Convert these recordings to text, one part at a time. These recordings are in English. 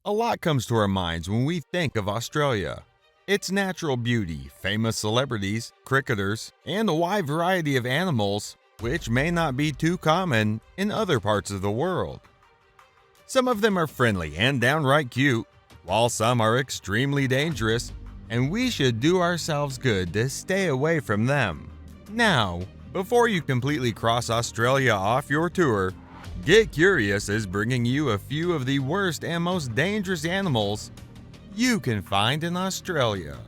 A lot comes to our minds when we think of Australia. Its natural beauty, famous celebrities, cricketers, and a wide variety of animals, which may not be too common in other parts of the world. Some of them are friendly and downright cute, while some are extremely dangerous, and we should do ourselves good to stay away from them. Now, before you completely cross Australia off your tour, Get Curious is bringing you a few of the worst and most dangerous animals you can find in Australia.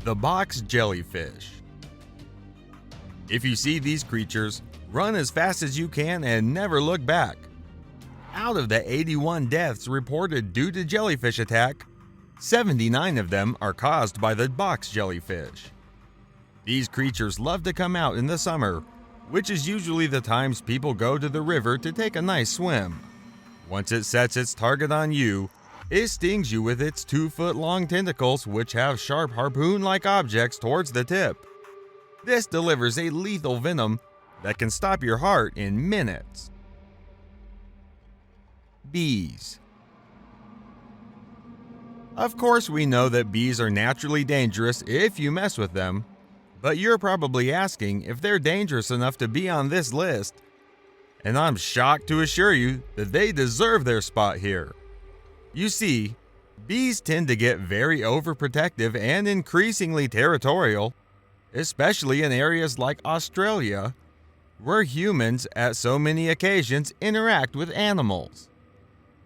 The box jellyfish. If you see these creatures, run as fast as you can and never look back. Out of the 81 deaths reported due to jellyfish attack, 79 of them are caused by the box jellyfish. These creatures love to come out in the summer, which is usually the times people go to the river to take a nice swim. Once it sets its target on you, it stings you with its 2-foot-long tentacles, which have sharp harpoon-like objects towards the tip. This delivers a lethal venom that can stop your heart in minutes. Bees. Of course, we know that bees are naturally dangerous if you mess with them, but you're probably asking if they're dangerous enough to be on this list, and I'm shocked to assure you that they deserve their spot here. You see, bees tend to get very overprotective and increasingly territorial, especially in areas like Australia, where humans at so many occasions interact with animals.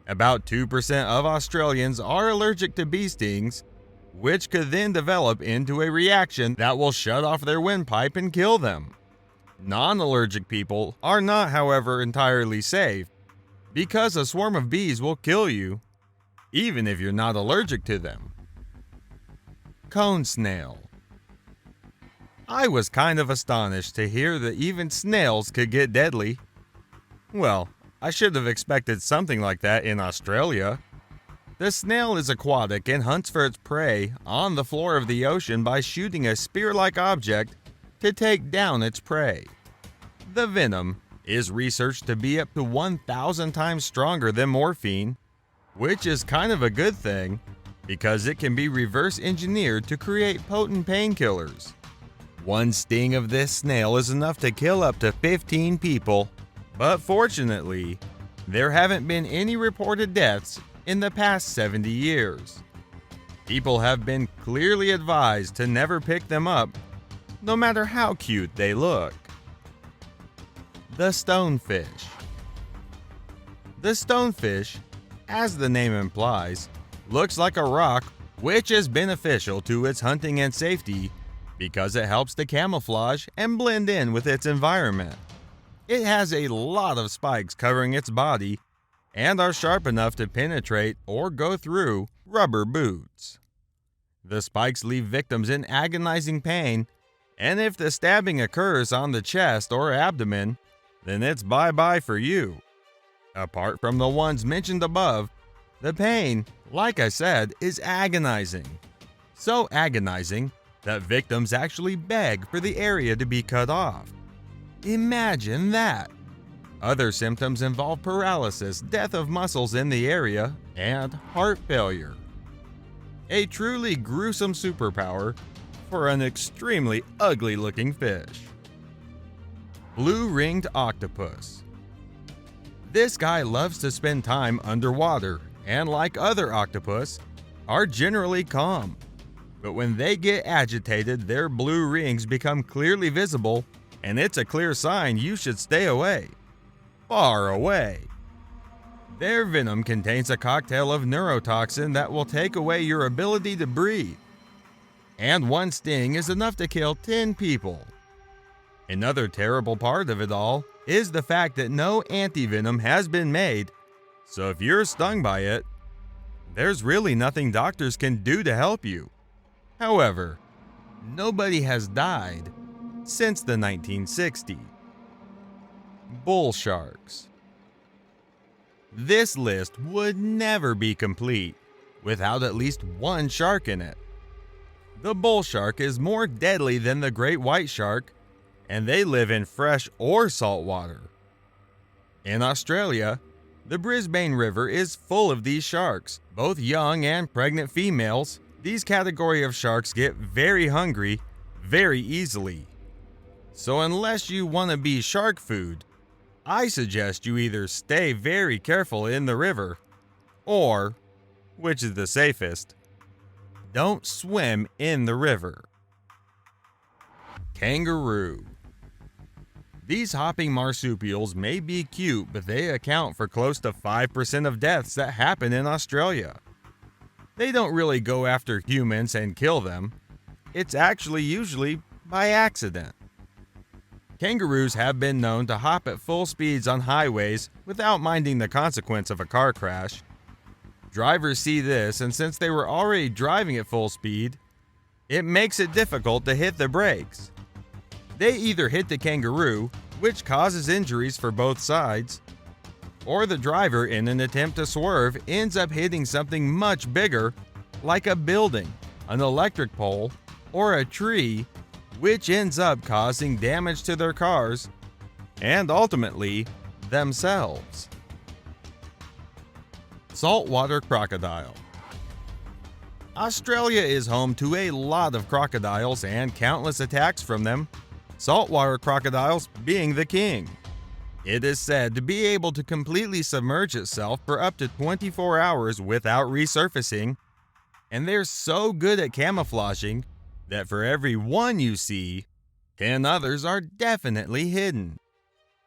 About 2% of Australians are allergic to bee stings, which could then develop into a reaction that will shut off their windpipe and kill them. Non-allergic people are not, however, entirely safe, because a swarm of bees will kill you, even if you're not allergic to them. Cone snail. I was kind of astonished to hear that even snails could get deadly. Well, I should have expected something like that in Australia. The snail is aquatic and hunts for its prey on the floor of the ocean by shooting a spear-like object to take down its prey. The venom is researched to be up to 1,000 times stronger than morphine, which is kind of a good thing because it can be reverse engineered to create potent painkillers. One sting of this snail is enough to kill up to 15 people, but fortunately, there haven't been any reported deaths in the past 70 years. People have been clearly advised to never pick them up, no matter how cute they look. The stonefish. The stonefish, as the name implies, looks like a rock, which is beneficial to its hunting and safety because it helps to camouflage and blend in with its environment. It has a lot of spikes covering its body and are sharp enough to penetrate or go through rubber boots. The spikes leave victims in agonizing pain, and if the stabbing occurs on the chest or abdomen, then it's bye-bye for you. Apart from the ones mentioned above, the pain, like I said, is agonizing. So agonizing that victims actually beg for the area to be cut off. Imagine that! Other symptoms involve paralysis, death of muscles in the area, and heart failure. A truly gruesome superpower for an extremely ugly-looking fish. Blue-ringed octopus. This guy loves to spend time underwater, and like other octopus, are generally calm. But when they get agitated, their blue rings become clearly visible, and it's a clear sign you should stay away. Far away. Their venom contains a cocktail of neurotoxin that will take away your ability to breathe. And one sting is enough to kill 10 people. Another terrible part of it all is the fact that no antivenom has been made, so if you're stung by it, there's really nothing doctors can do to help you. However, nobody has died since the 1960s. Bull sharks. This list would never be complete without at least one shark in it. The bull shark is more deadly than the great white shark, and they live in fresh or salt water. In Australia, The Brisbane River is full of these sharks, both young and pregnant females. These category of sharks get very hungry very easily. So unless you want to be shark food, I suggest you either stay very careful in the river, or, which is the safest, don't swim in the river. Kangaroo. These hopping marsupials may be cute, but they account for close to 5% of deaths that happen in Australia. They don't really go after humans and kill them. It's actually usually by accident. Kangaroos have been known to hop at full speeds on highways without minding the consequence of a car crash. Drivers see this, and since they were already driving at full speed, it makes it difficult to hit the brakes. They either hit the kangaroo, which causes injuries for both sides, or the driver, in an attempt to swerve, ends up hitting something much bigger, like a building, an electric pole, or a tree, which ends up causing damage to their cars and ultimately themselves. Saltwater crocodile. Australia is home to a lot of crocodiles and countless attacks from them, saltwater crocodiles being the king. It is said to be able to completely submerge itself for up to 24 hours without resurfacing, and they're so good at camouflaging that for every one you see, 10 others are definitely hidden.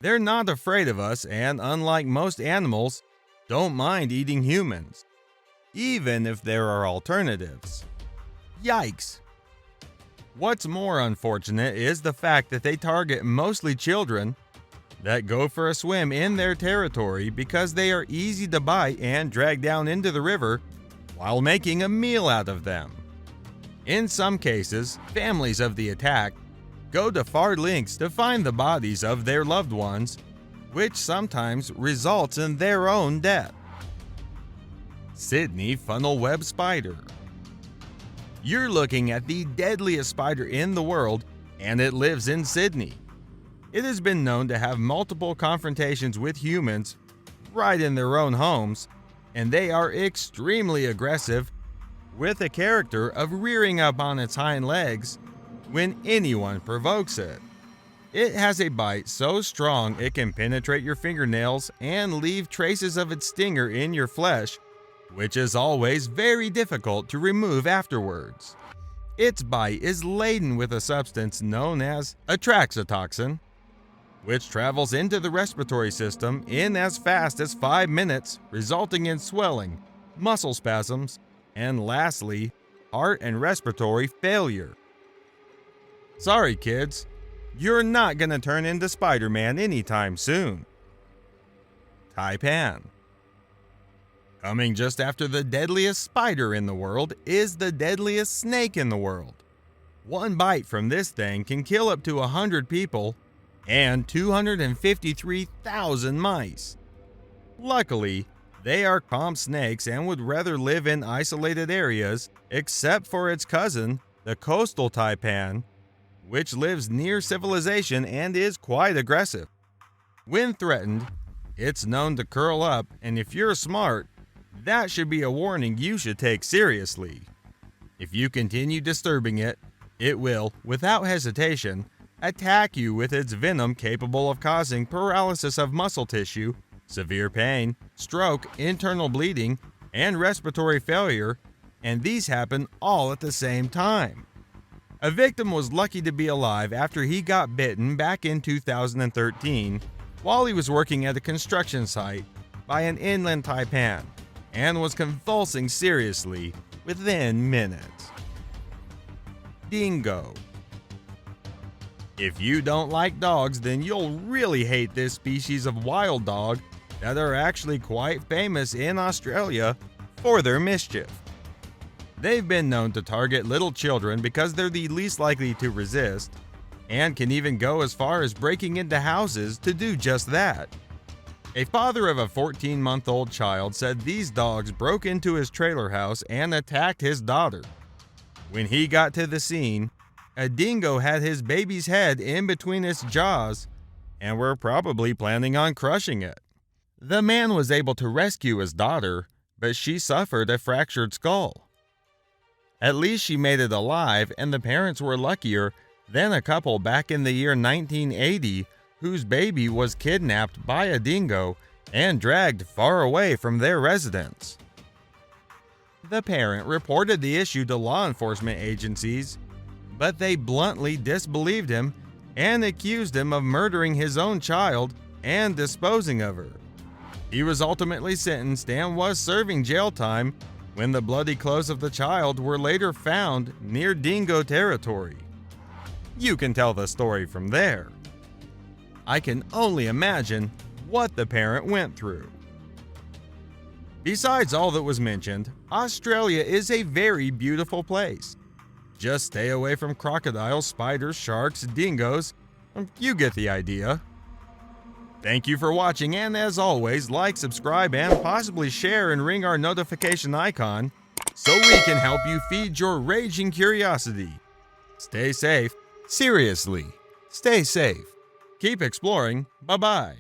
They're not afraid of us, and unlike most animals, don't mind eating humans, even if there are alternatives. Yikes! What's more unfortunate is the fact that they target mostly children that go for a swim in their territory because they are easy to bite and drag down into the river while making a meal out of them. In some cases, families of the attacked go to far lengths to find the bodies of their loved ones, which sometimes results in their own death. Sydney funnel web spider. You're looking at the deadliest spider in the world, and it lives in Sydney. It has been known to have multiple confrontations with humans right in their own homes, and they are extremely aggressive, with a character of rearing up on its hind legs when anyone provokes it. It has a bite so strong it can penetrate your fingernails and leave traces of its stinger in your flesh, which is always very difficult to remove afterwards. Its bite is laden with a substance known as atraxatoxin, which travels into the respiratory system in as fast as 5 minutes, resulting in swelling, muscle spasms, and lastly, heart and respiratory failure. Sorry kids, you're not gonna turn into Spider-Man anytime soon. Taipan. Coming just after the deadliest spider in the world is the deadliest snake in the world. One bite from this thing can kill up to 100 people and 253,000 mice. Luckily, they are calm snakes and would rather live in isolated areas, except for its cousin, the coastal taipan, which lives near civilization and is quite aggressive. When threatened, it's known to curl up, and if you're smart, that should be a warning you should take seriously. If you continue disturbing it, it will, without hesitation, attack you with its venom capable of causing paralysis of muscle tissue, severe pain, stroke, internal bleeding, and respiratory failure, and these happen all at the same time. A victim was lucky to be alive after he got bitten back in 2013 while he was working at a construction site by an inland taipan and was convulsing seriously within minutes. Dingo. If you don't like dogs, then you'll really hate this species of wild dog that are actually quite famous in Australia for their mischief. They've been known to target little children because they're the least likely to resist, and can even go as far as breaking into houses to do just that. A father of a 14-month-old child said these dogs broke into his trailer house and attacked his daughter. When he got to the scene, a dingo had his baby's head in between its jaws and were probably planning on crushing it. The man was able to rescue his daughter, but she suffered a fractured skull. At least she made it alive, and the parents were luckier than a couple back in the year 1980 whose baby was kidnapped by a dingo and dragged far away from their residence. The parent reported the issue to law enforcement agencies, but they bluntly disbelieved him and accused him of murdering his own child and disposing of her. He was ultimately sentenced and was serving jail time when the bloody clothes of the child were later found near dingo territory. You can tell the story from there. I can only imagine what the parent went through. Besides all that was mentioned, Australia is a very beautiful place. Just stay away from crocodiles, spiders, sharks, dingoes. You get the idea. Thank you for watching, and as always, like, subscribe, and possibly share and ring our notification icon so we can help you feed your raging curiosity. Stay safe. Seriously, stay safe. Keep exploring. Bye-bye.